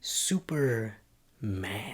Superman.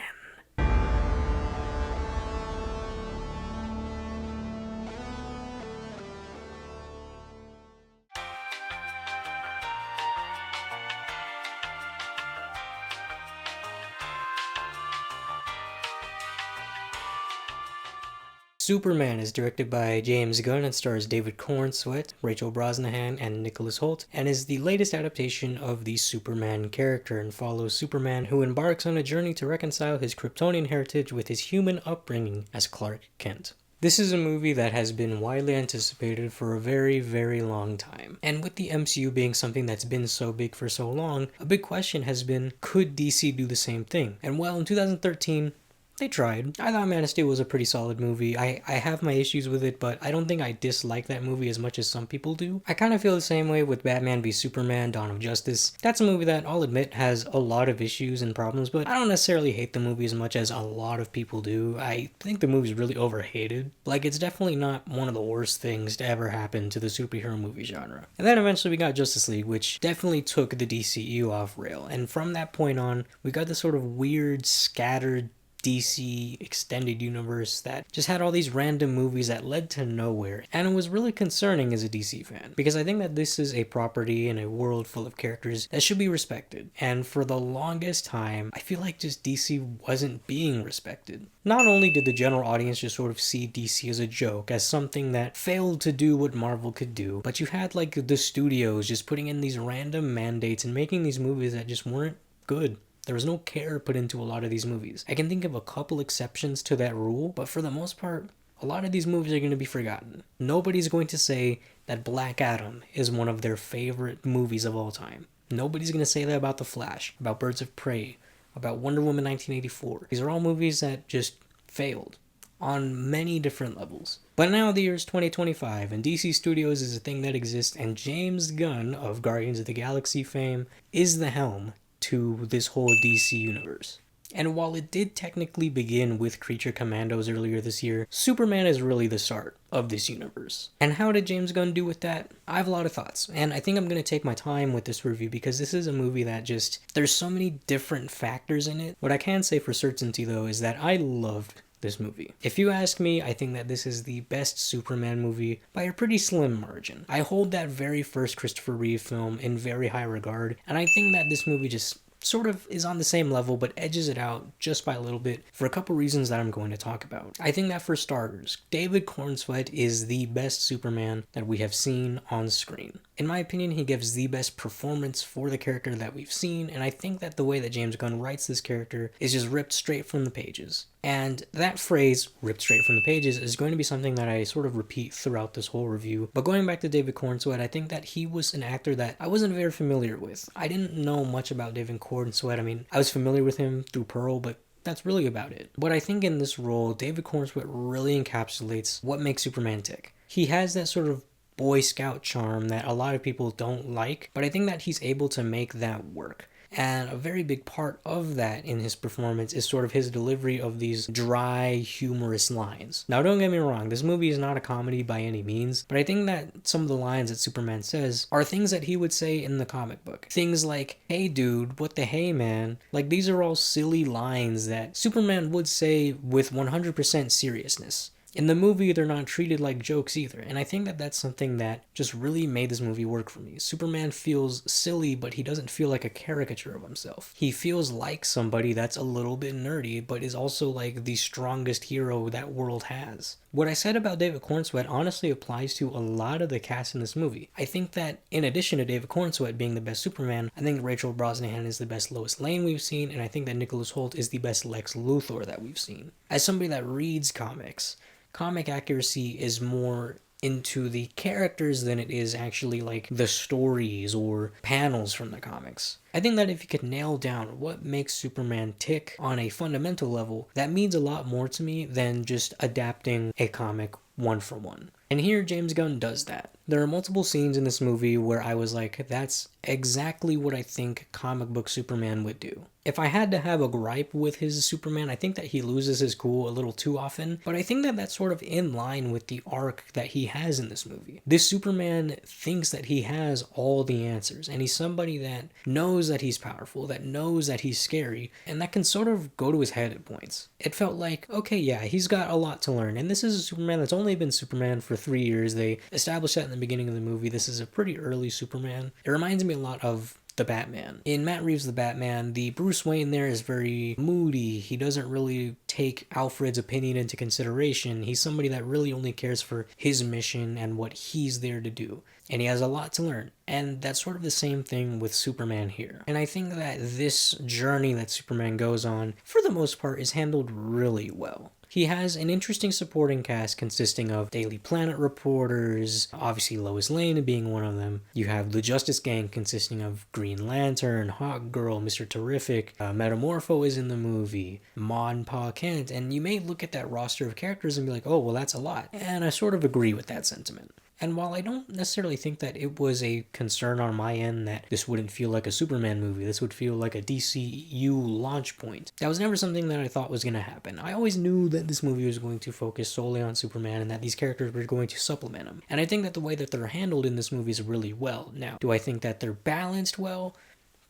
Superman is directed by James Gunn and stars David Cornsweet, Rachel Brosnahan, and Nicholas Hoult, and is the latest adaptation of the Superman character and follows Superman, who embarks on a journey to reconcile his Kryptonian heritage with his human upbringing as Clark Kent. This is a movie that has been widely anticipated for a very, very long time. And with the MCU being something that's been so big for so long, a big question has been, could DC do the same thing? And well, in 2013, they tried. I thought Man of Steel was a pretty solid movie. I have my issues with it, but I don't think I dislike that movie as much as some people do. I kind of feel the same way with Batman v Superman: Dawn of Justice. That's a movie that, I'll admit, has a lot of issues and problems, but I don't necessarily hate the movie as much as a lot of people do. I think the movie's really overhated. Like, it's definitely not one of the worst things to ever happen to the superhero movie genre. And then eventually we got Justice League, which definitely took the DCU off rail. And from that point on, we got this sort of weird, scattered DC extended universe that just had all these random movies that led to nowhere, and it was really concerning as a DC fan, because I think that this is a property and a world full of characters that should be respected, and for the longest time, I feel like just DC wasn't being respected. Not only did the general audience just sort of see DC as a joke, as something that failed to do what Marvel could do, but you had like the studios just putting in these random mandates and making these movies that just weren't good. There was no care put into a lot of these movies. I can think of a couple exceptions to that rule, but for the most part, a lot of these movies are going to be forgotten. Nobody's going to say that Black Adam is one of their favorite movies of all time. Nobody's going to say that about The Flash, about Birds of Prey, about Wonder Woman 1984. These are all movies that just failed on many different levels. But now the year is 2025, and DC Studios is a thing that exists, and James Gunn of Guardians of the Galaxy fame is the helm to this whole DC universe. And while it did technically begin with Creature Commandos earlier this year, Superman is really the start of this universe. And how did James Gunn do with that? I have a lot of thoughts, and I think I'm going to take my time with this review because this is a movie that just, there's so many different factors in it. What I can say for certainty though is that I loved this movie. If you ask me, I think that this is the best Superman movie by a pretty slim margin. I hold that very first Christopher Reeve film in very high regard, and I think that this movie just sort of is on the same level but edges it out just by a little bit for a couple reasons that I'm going to talk about. I think that for starters, David Cornsweet is the best Superman that we have seen on screen. In my opinion, he gives the best performance for the character that we've seen, and I think that the way that James Gunn writes this character is just ripped straight from the pages. And that phrase, ripped straight from the pages, is going to be something that I sort of repeat throughout this whole review. But going back to David Cornsweet, I think that he was an actor that I wasn't very familiar with. I didn't know much about David Cornsweet. I mean, I was familiar with him through Pearl, but that's really about it. But I think in this role, David Cornsweet really encapsulates what makes Superman tick. He has that sort of Boy Scout charm that a lot of people don't like, but I think that he's able to make that work. And a very big part of that in his performance is sort of his delivery of these dry, humorous lines. Now, don't get me wrong, this movie is not a comedy by any means, but I think that some of the lines that Superman says are things that he would say in the comic book. Things like, "Hey dude, what the hey man?" Like, these are all silly lines that Superman would say with 100% seriousness. In the movie, they're not treated like jokes either, and I think that that's something that just really made this movie work for me. Superman feels silly, but he doesn't feel like a caricature of himself. He feels like somebody that's a little bit nerdy, but is also like the strongest hero that world has. What I said about David Cornsweet honestly applies to a lot of the cast in this movie. I think that in addition to David Cornsweet being the best Superman, I think Rachel Brosnahan is the best Lois Lane we've seen, and I think that Nicholas Hoult is the best Lex Luthor that we've seen. As somebody that reads comics, comic accuracy is more into the characters than it is actually like the stories or panels from the comics. I think that if you could nail down what makes Superman tick on a fundamental level, that means a lot more to me than just adapting a comic one for one. And here James Gunn does that. There are multiple scenes in this movie where I was like, that's exactly what I think comic book Superman would do. If I had to have a gripe with his Superman, I think that he loses his cool a little too often, but I think that that's sort of in line with the arc that he has in this movie. This Superman thinks that he has all the answers, and he's somebody that knows knows that he's powerful, that knows that he's scary, and that can sort of go to his head at points. It felt like, okay, yeah, he's got a lot to learn, and this is a Superman that's only been Superman for 3 years. They established that in the beginning of the movie. This is a pretty early Superman. It reminds me a lot of the Batman. In Matt Reeves' The Batman, the Bruce Wayne there is very moody. He doesn't really take Alfred's opinion into consideration. He's somebody that really only cares for his mission and what he's there to do. And he has a lot to learn. And that's sort of the same thing with Superman here. And I think that this journey that Superman goes on, for the most part, is handled really well. He has an interesting supporting cast consisting of Daily Planet reporters, obviously Lois Lane being one of them. You have the Justice Gang consisting of Green Lantern, Hawkgirl, Mr. Terrific, Metamorpho is in the movie, Ma and Pa Kent, and you may look at that roster of characters and be like, oh, well, that's a lot. And I sort of agree with that sentiment. And while I don't necessarily think that it was a concern on my end that this wouldn't feel like a Superman movie, this would feel like a DCU launch point, that was never something that I thought was going to happen. I always knew that this movie was going to focus solely on Superman and that these characters were going to supplement him. And I think that the way that they're handled in this movie is really well. Now, do I think that they're balanced well?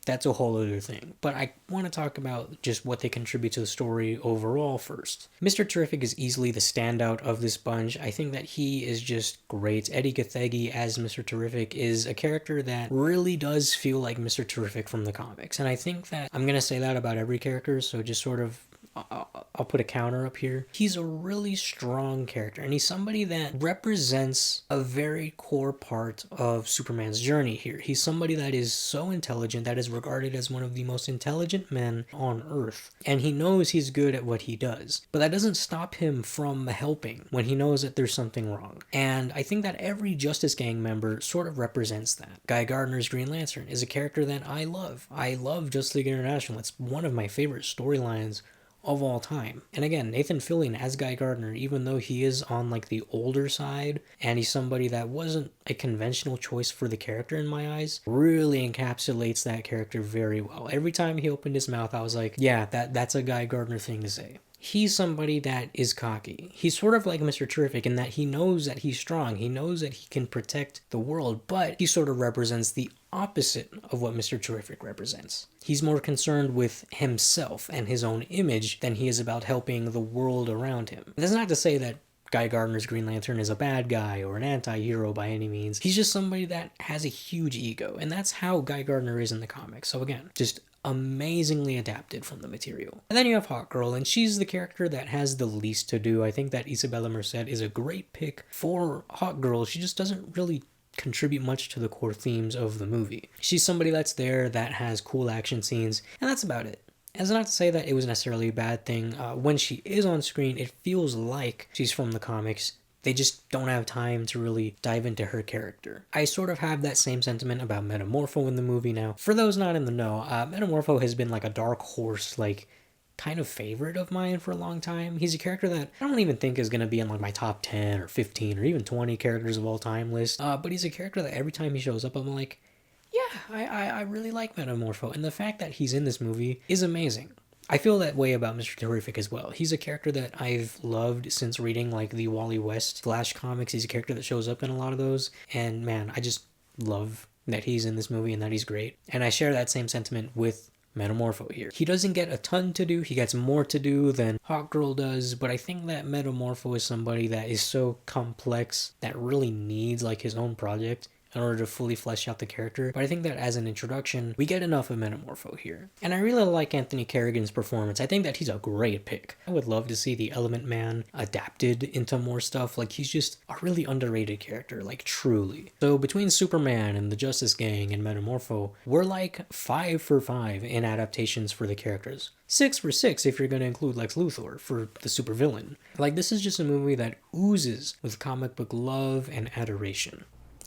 That's a whole other thing. But I want to talk about just what they contribute to the story overall first. Mr. Terrific is easily the standout of this bunch. I think that he is just great. Eddie Gathegi as Mr. Terrific is a character that really does feel like Mr. Terrific from the comics. And I think that I'm going to say that about every character, so just sort of I'll put a counter up here. He's a really strong character, and he's somebody that represents a very core part of Superman's journey here. He's somebody that is so intelligent, that is regarded as one of the most intelligent men on Earth, and he knows he's good at what he does. But that doesn't stop him from helping when he knows that there's something wrong. And I think that every Justice Gang member sort of represents that. Guy Gardner's Green Lantern is a character that I love. I love Justice League International. It's one of my favorite storylines of all time. And again, Nathan Fillion as Guy Gardner, even though he is on like the older side and he's somebody that wasn't a conventional choice for the character in my eyes, really encapsulates that character very well. Every time he opened his mouth, I was like, yeah, that's a Guy Gardner thing to say. He's somebody that is cocky. He's sort of like Mr. Terrific in that he knows that he's strong. He knows that he can protect the world, but he sort of represents the opposite of what Mr. Terrific represents. He's more concerned with himself and his own image than he is about helping the world around him. That's not to say that Guy Gardner's Green Lantern is a bad guy or an anti-hero by any means. He's just somebody that has a huge ego, and that's how Guy Gardner is in the comics. So again, just amazingly adapted from the material. And then you have Hawkgirl, and she's the character that has the least to do. I think that Isabella Merced is a great pick for Hawkgirl. She just doesn't really contribute much to the core themes of the movie. She's somebody that's there, that has cool action scenes, and that's about it. As not to say that it was necessarily a bad thing. When she is on screen, it feels like she's from the comics. They just don't have time to really dive into her character. I sort of have that same sentiment about Metamorpho in the movie now. For those not in the know, Metamorpho has been like a dark horse, like kind of favorite of mine for a long time. He's a character that I don't even think is going to be in like my top 10 or 15 or even 20 characters of all time list. But he's a character that every time he shows up, I'm like, yeah, I really like Metamorpho. And the fact that he's in this movie is amazing. I feel that way about Mr. Terrific as well. He's a character that I've loved since reading like the Wally West Flash comics. He's a character that shows up in a lot of those. And man, I just love that he's in this movie and that he's great. And I share that same sentiment with Metamorpho here. He doesn't get a ton to do. He gets more to do than Hawkgirl does, but I think that Metamorpho is somebody that is so complex that really needs like his own project in order to fully flesh out the character. But I think that as an introduction, we get enough of Metamorpho here. And I really like Anthony Carrigan's performance. I think that he's a great pick. I would love to see the Element Man adapted into more stuff. Like, he's just a really underrated character, like truly. So between Superman and the Justice Gang and Metamorpho, we're like 5 for 5 in adaptations for the characters. 6 for 6 if you're going to include Lex Luthor for the supervillain. Like, this is just a movie that oozes with comic book love and adoration.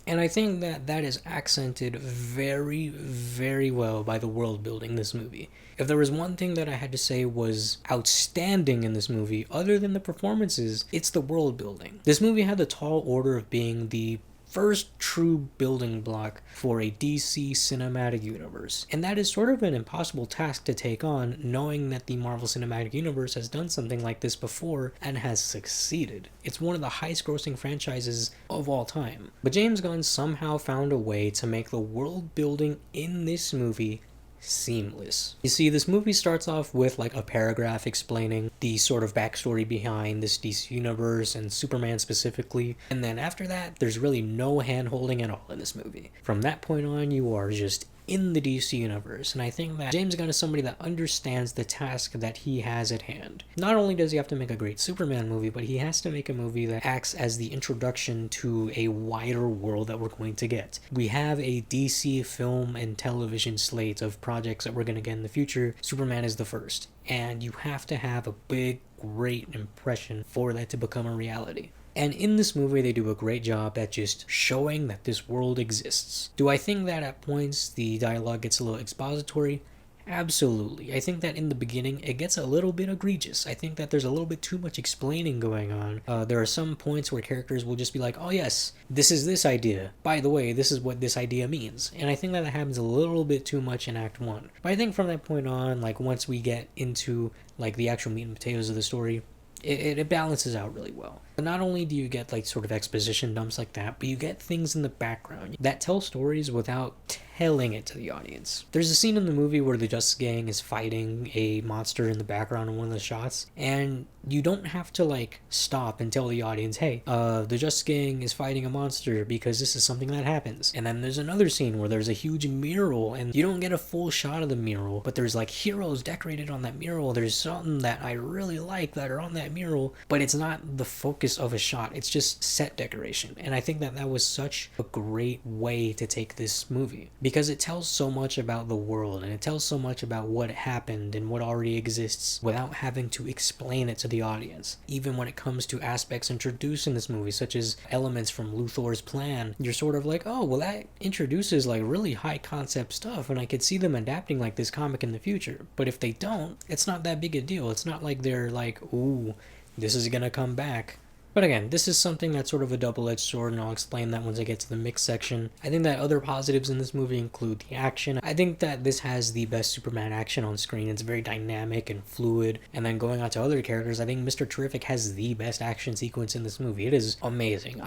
And I think that that is accented very, very well by the world building in this movie. If there was one thing that I had to say was outstanding in this movie, other than the performances, it's the world building. This movie had the tall order of being the first true building block for a DC cinematic universe. And that is sort of an impossible task to take on, knowing that the Marvel Cinematic Universe has done something like this before and has succeeded. It's one of the highest grossing franchises of all time. But James Gunn somehow found a way to make the world building in this movie seamless. You see, this movie starts off with like a paragraph explaining the sort of backstory behind this DC universe and Superman specifically, and then after that, there's really no hand holding at all in this movie. From that point on, you are just in the DC universe, and I think that James Gunn is somebody that understands the task that he has at hand. Not only does he have to make a great Superman movie, but he has to make a movie that acts as the introduction to a wider world that we're going to get. We have a DC film and television slate of projects that we're going to get in the future. Superman is the first, and you have to have a big, great impression for that to become a reality. And in this movie, they do a great job at just showing that this world exists. Do I think that at points the dialogue gets a little expository? Absolutely. I think that in the beginning, it gets a little bit egregious. I think that there's a little bit too much explaining going on. There are some points where characters will just be like, oh yes, this is this idea. By the way, this is what this idea means. And I think that happens a little bit too much in Act 1. But I think from that point on, like once we get into like the actual meat and potatoes of the story, it balances out really well. But not only do you get like sort of exposition dumps like that, but you get things in the background that tell stories without telling it to the audience. There's a scene in the movie where the Justice Gang is fighting a monster in the background in one of the shots, and you don't have to like stop and tell the audience, hey, the Justice Gang is fighting a monster because this is something that happens. And then there's another scene where there's a huge mural and you don't get a full shot of the mural, but there's like heroes decorated on that mural. There's something that I really like that are on that mural, but it's not the focus of a shot. It's just set decoration. And I think that that was such a great way to take this movie, because it tells so much about the world and it tells so much about what happened and what already exists without having to explain it to the audience. Even when it comes to aspects introduced in this movie, such as elements from Luthor's plan, you're sort of like, oh, well, that introduces like really high concept stuff and I could see them adapting like this comic in the future. But if they don't, it's not that big a deal. It's not like they're like, ooh, this is gonna come back. But again, this is something that's sort of a double-edged sword, and I'll explain that once I get to the mix section. I think that other positives in this movie include the action. I think that this has the best Superman action on screen. It's very dynamic and fluid. And then going on to other characters, I think Mr. Terrific has the best action sequence in this movie. It is amazing.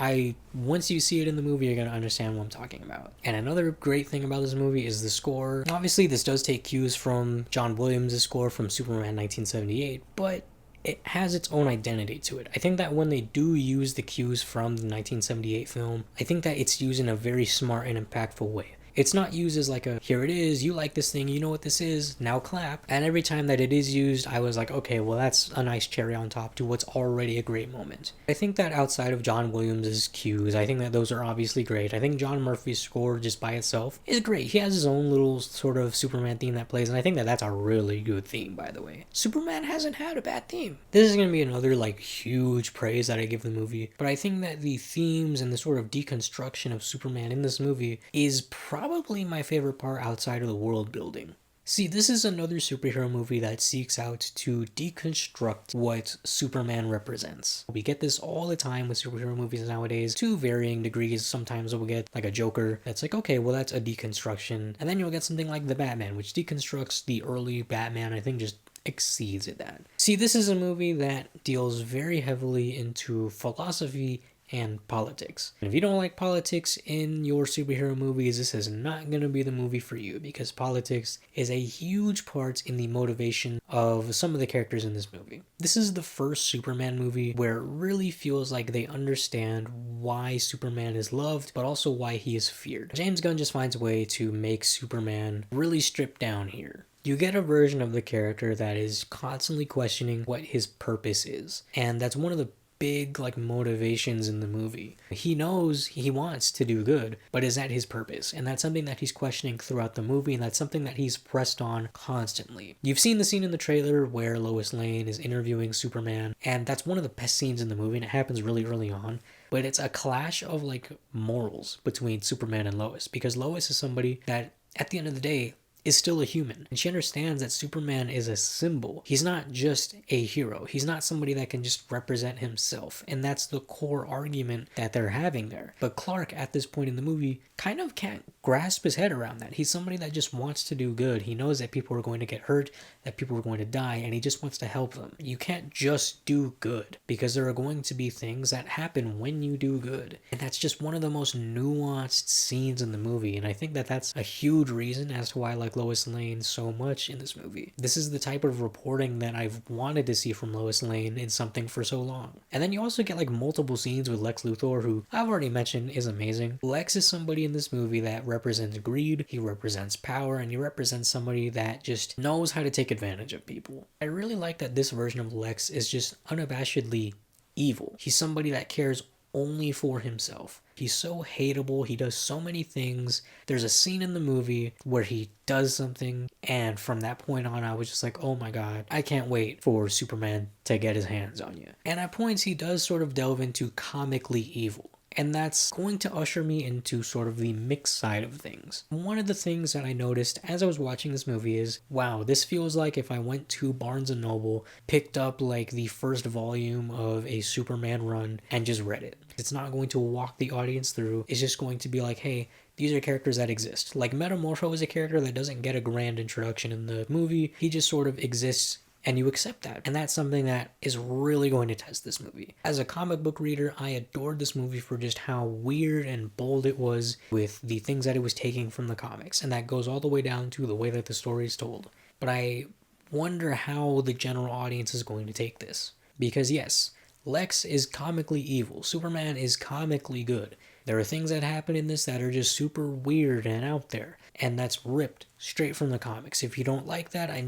Once you see it in the movie, you're going to understand what I'm talking about. And another great thing about this movie is the score. Obviously, this does take cues from John Williams' score from Superman 1978, but it has its own identity to it. I think that when they do use the cues from the 1978 film, I think that it's used in a very smart and impactful way. It's not used as like a, here it is, you like this thing, you know what this is, now clap. And every time that it is used, I was like, okay, well that's a nice cherry on top to what's already a great moment. I think that outside of John Williams' cues, I think that those are obviously great. I think John Murphy's score just by itself is great. He has his own little sort of Superman theme that plays, and I think that that's a really good theme, by the way. Superman hasn't had a bad theme. This is going to be another like huge praise that I give the movie, but I think that the themes and the sort of deconstruction of Superman in this movie is probably my favorite part outside of the world building. See, this is another superhero movie that seeks out to deconstruct what Superman represents. We get this all the time with superhero movies nowadays to varying degrees. Sometimes we'll get like a Joker that's like, okay, well that's a deconstruction. And then you'll get something like The Batman, which deconstructs the early Batman, I think just exceeds at that. See, this is a movie that deals very heavily into philosophy and politics. And if you don't like politics in your superhero movies, this is not going to be the movie for you, because politics is a huge part in the motivation of some of the characters in this movie. This is the first Superman movie where it really feels like they understand why Superman is loved, but also why he is feared. James Gunn just finds a way to make Superman really stripped down here. You get a version of the character that is constantly questioning what his purpose is, and that's one of the big like motivations in the movie. He knows he wants to do good, but is that his purpose? And that's something that he's questioning throughout the movie, and that's something that he's pressed on constantly. You've seen the scene in the trailer where Lois Lane is interviewing Superman, and that's one of the best scenes in the movie, and it happens really early on. But it's a clash of like morals between Superman and Lois, because Lois is somebody that at the end of the day is still a human, and she understands that Superman is a symbol. He's not just a hero. He's not somebody that can just represent himself, and that's the core argument that they're having there. But Clark, at this point in the movie, kind of can't grasp his head around that. He's somebody that just wants to do good. He knows that people are going to get hurt, that people are going to die, and he just wants to help them. You can't just do good, because there are going to be things that happen when you do good. And that's just one of the most nuanced scenes in the movie, and I think that that's a huge reason as to why I like like Lois Lane so much in this movie. This is the type of reporting that I've wanted to see from Lois Lane in something for so long. And then you also get like multiple scenes with Lex Luthor, who I've already mentioned is amazing. Lex is somebody in this movie that represents greed, he represents power, and he represents somebody that just knows how to take advantage of people. I really like that this version of Lex is just unabashedly evil. He's somebody that cares only for himself. He's so hateable. He does so many things. There's a scene in the movie where he does something, and from that point on, I was just like, oh my god, I can't wait for Superman to get his hands on you. And at points, he does sort of delve into comically evil. And that's going to usher me into sort of the mixed side of things. One of the things that I noticed as I was watching this movie is, wow, this feels like if I went to Barnes & Noble, picked up like the first volume of a Superman run, and just read it. It's not going to walk the audience through. It's just going to be like, hey, these are characters that exist. Like Metamorpho is a character that doesn't get a grand introduction in the movie. He just sort of exists and you accept that. And that's something that is really going to test this movie. As a comic book reader, I adored this movie for just how weird and bold it was with the things that it was taking from the comics. And that goes all the way down to the way that the story is told. But I wonder how the general audience is going to take this. Because yes, Lex is comically evil. Superman is comically good. There are things that happen in this that are just super weird and out there. And that's ripped straight from the comics. If you don't like that, I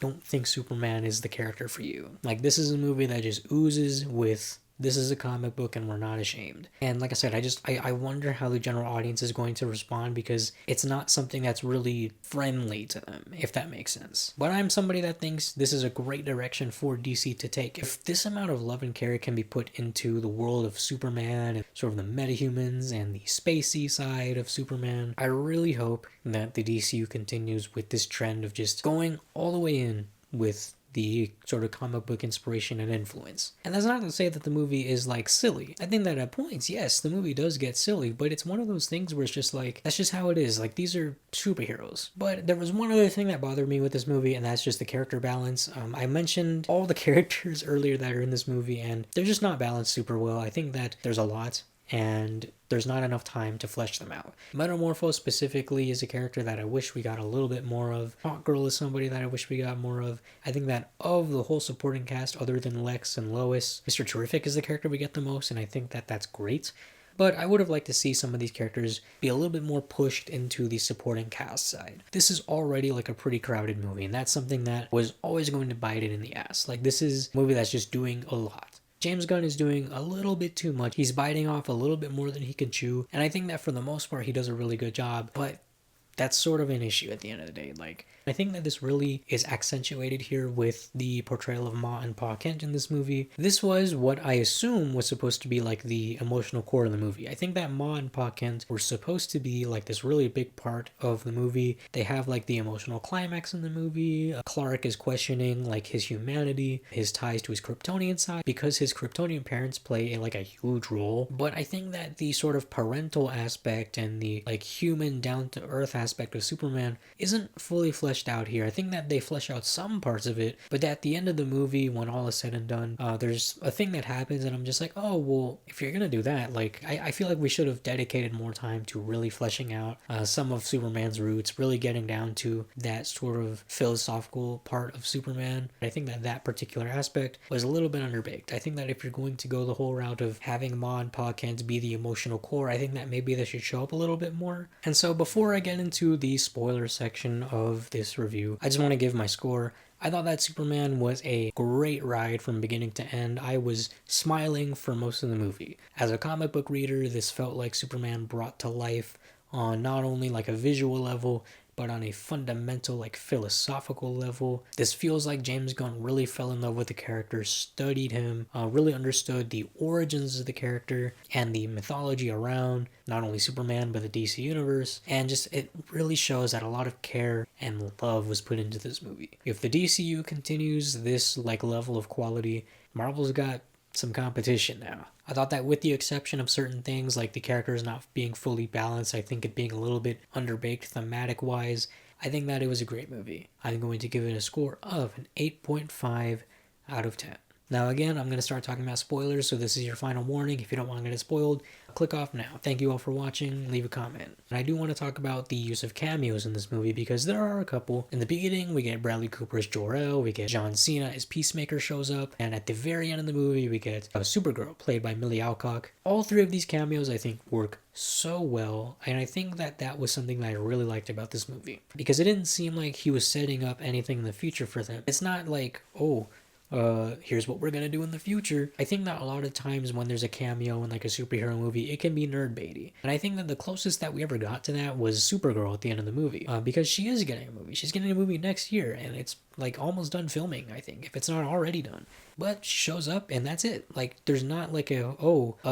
don't think Superman is the character for you. Like, this is a movie that just oozes with, this is a comic book and we're not ashamed. And like I said, I wonder how the general audience is going to respond, because it's not something that's really friendly to them, if that makes sense. But I'm somebody that thinks this is a great direction for DC to take. If this amount of love and care can be put into the world of Superman and sort of the metahumans and the spacey side of Superman, I really hope that the DCU continues with this trend of just going all the way in with the sort of comic book inspiration and influence. And that's not to say that the movie is like silly. I think that at points, yes, the movie does get silly, but it's one of those things where it's just like, that's just how it is. Like, these are superheroes. But there was one other thing that bothered me with this movie, and that's just the character balance. I mentioned all the characters earlier that are in this movie, and they're just not balanced super well. I think that there's a lot, and there's not enough time to flesh them out. Metamorpho specifically is a character that I wish we got a little bit more of. Hawkgirl is somebody that I wish we got more of. I think that of the whole supporting cast, other than Lex and Lois, Mr. Terrific is the character we get the most, and I think that that's great. But I would have liked to see some of these characters be a little bit more pushed into the supporting cast side. This is already like a pretty crowded movie, and that's something that was always going to bite it in the ass. Like, this is a movie that's just doing a lot. James Gunn is doing a little bit too much. He's biting off a little bit more than he can chew. And I think that for the most part, he does a really good job. But that's sort of an issue at the end of the day. Like, I think that this really is accentuated here with the portrayal of Ma and Pa Kent in this movie. This was what I assume was supposed to be like the emotional core of the movie. I think that Ma and Pa Kent were supposed to be like this really big part of the movie. They have like the emotional climax in the movie. Clark is questioning like his humanity, his ties to his Kryptonian side, because his Kryptonian parents play like a huge role. But I think that the sort of parental aspect and the like human down to earth aspect of Superman isn't fully fleshed out here. I think that they flesh out some parts of it, but at the end of the movie, when all is said and done, there's a thing that happens and I'm just like, oh, well, if you're gonna do that, like, I feel like we should have dedicated more time to really fleshing out some of Superman's roots, really getting down to that sort of philosophical part of Superman. I think that that particular aspect was a little bit underbaked. I think that if you're going to go the whole route of having Ma and Pa Kent be the emotional core, I think that maybe they should show up a little bit more. And so before I get into the spoiler section of this review, I just want to give my score. I thought that Superman was a great ride from beginning to end. I was smiling for most of the movie. As a comic book reader, this felt like Superman brought to life on not only like a visual level, but on a fundamental, like, philosophical level. This feels like James Gunn really fell in love with the character, studied him, really understood the origins of the character and the mythology around not only Superman, but the DC universe. And just, it really shows that a lot of care and love was put into this movie. If the DCU continues this, like, level of quality, Marvel's got some competition now. I thought that with the exception of certain things like the characters not being fully balanced, I think it being a little bit underbaked thematic wise, I think that it was a great movie. I'm going to give it a score of an 8.5 out of 10. Now again, I'm going to start talking about spoilers, so this is your final warning. If you don't want to get spoiled, click off now. Thank you all for watching, leave a comment. And I do want to talk about the use of cameos in this movie because there are a couple. In the beginning, we get Bradley Cooper as Jor-El, we get John Cena as Peacemaker shows up, and at the very end of the movie, we get Supergirl, played by Millie Alcock. All three of these cameos, I think, work so well, and I think that that was something that I really liked about this movie. Because it didn't seem like he was setting up anything in the future for them. It's not like, oh, here's what we're gonna do in the future. I think that a lot of times when there's a cameo in like a superhero movie, it can be nerd baity. And I think that the closest that we ever got to that was Supergirl at the end of the movie. Because she is getting a movie. She's getting a movie next year, and it's like almost done filming, I think, if it's not already done. But she shows up and that's it. Like, there's not like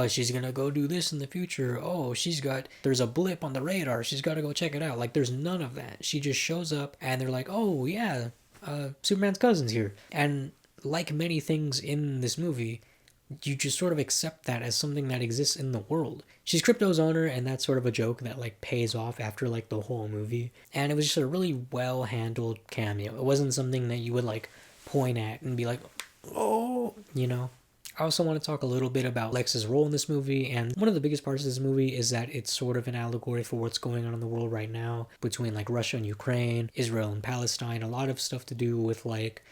she's gonna go do this in the future. Oh, there's a blip on the radar. She's gotta go check it out. Like, there's none of that. She just shows up and they're like, oh yeah, Superman's cousin's here. And like many things in this movie, you just sort of accept that as something that exists in the world. She's Krypto's owner, and that's sort of a joke that like pays off after like the whole movie. And it was just a really well handled cameo. It wasn't something that you would like point at and be like, oh, you know. I also want to talk a little bit about Lex's role in this movie, and one of the biggest parts of this movie is that it's sort of an allegory for what's going on in the world right now between like Russia and Ukraine, Israel and Palestine, a lot of stuff to do with like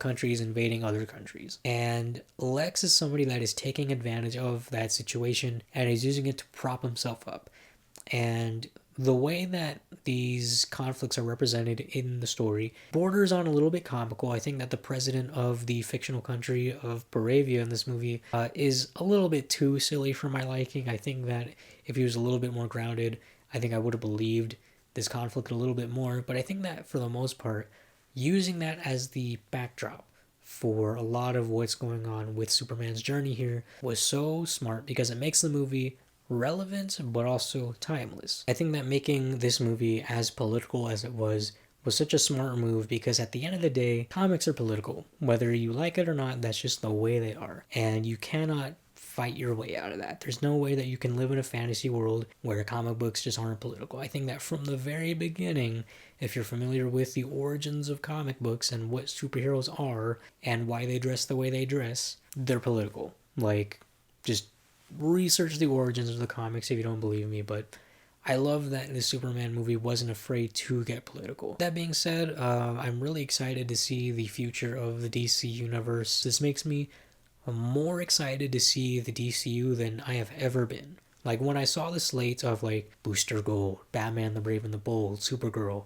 countries invading other countries. And Lex is somebody that is taking advantage of that situation and is using it to prop himself up. And the way that these conflicts are represented in the story borders on a little bit comical. I think that the president of the fictional country of Moravia in this movie is a little bit too silly for my liking. I think that if he was a little bit more grounded, I think I would have believed this conflict a little bit more. But I think that for the most part, using that as the backdrop for a lot of what's going on with Superman's journey here was so smart because it makes the movie relevant but also timeless. I think that making this movie as political as it was such a smart move because at the end of the day, comics are political. Whether you like it or not, that's just the way they are. And you cannot fight your way out of that. There's no way that you can live in a fantasy world where comic books just aren't political. I think that from the very beginning, if you're familiar with the origins of comic books and what superheroes are and why they dress the way they dress, they're political. Like, just research the origins of the comics if you don't believe me, but I love that the Superman movie wasn't afraid to get political. That being said, I'm really excited to see the future of the DC universe. This makes me more excited to see the DCU than I have ever been. Like, when I saw the slates of like Booster Gold, Batman the Brave and the Bold, Supergirl,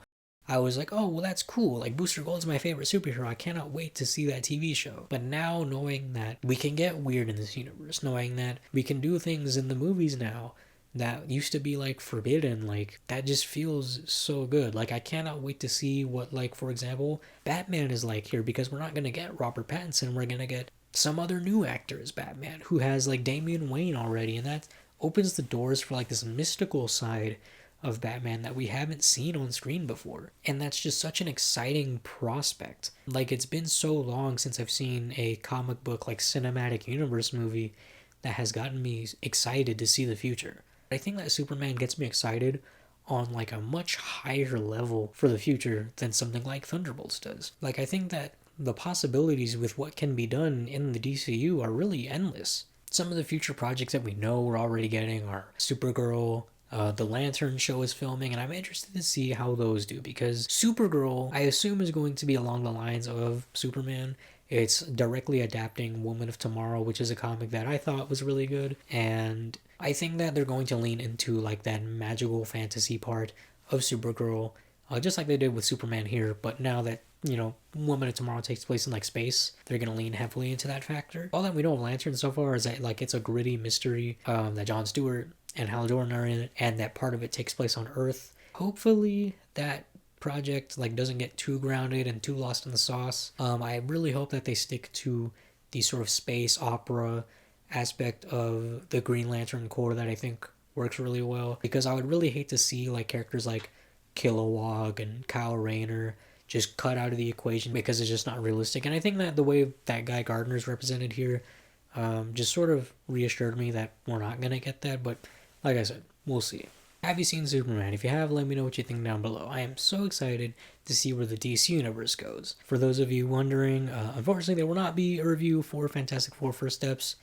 I was like, oh, well, that's cool. Like, Booster Gold's my favorite superhero. I cannot wait to see that TV show. But now, knowing that we can get weird in this universe, knowing that we can do things in the movies now that used to be, like, forbidden, like, that just feels so good. Like, I cannot wait to see what, like, for example, Batman is like here, because we're not going to get Robert Pattinson. We're going to get some other new actor as Batman who has, like, Damian Wayne already, and that opens the doors for, like, this mystical side of Batman that we haven't seen on screen before. And that's just such an exciting prospect. Like, it's been so long since I've seen a comic book, like, cinematic universe movie that has gotten me excited to see the future. I think that Superman gets me excited on, like, a much higher level for the future than something like Thunderbolts does. Like, I think that the possibilities with what can be done in the DCU are really endless. Some of the future projects that we know we're already getting are Supergirl, the Lantern show is filming, and I'm interested to see how those do, because Supergirl, I assume, is going to be along the lines of Superman. It's directly adapting Woman of Tomorrow, which is a comic that I thought was really good, and I think that they're going to lean into like that magical fantasy part of Supergirl, just like they did with Superman here, but now that, you know, Woman of Tomorrow takes place in like space, they're going to lean heavily into that factor. All that we know of Lantern so far is that like it's a gritty mystery that Jon Stewart and Hal Jordan are in it, and that part of it takes place on Earth. Hopefully that project like doesn't get too grounded and too lost in the sauce. I really hope that they stick to the sort of space opera aspect of the Green Lantern Corps that I think works really well, because I would really hate to see like characters like Kilowog and Kyle Rayner just cut out of the equation because it's just not realistic. And I think that the way that Guy Gardner's represented here just sort of reassured me that we're not going to get that, but like I said, we'll see. Have you seen Superman? If you have, let me know what you think down below. I am so excited to see where the DC Universe goes. For those of you wondering, unfortunately there will not be a review for Fantastic Four First Steps.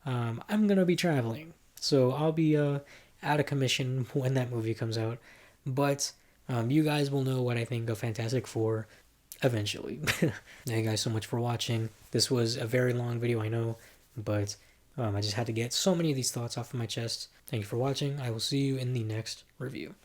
I'm going to be traveling, so I'll be out of commission when that movie comes out. But you guys will know what I think of Fantastic Four eventually. Thank you guys so much for watching. This was a very long video, I know, but I just had to get so many of these thoughts off of my chest. Thank you for watching. I will see you in the next review.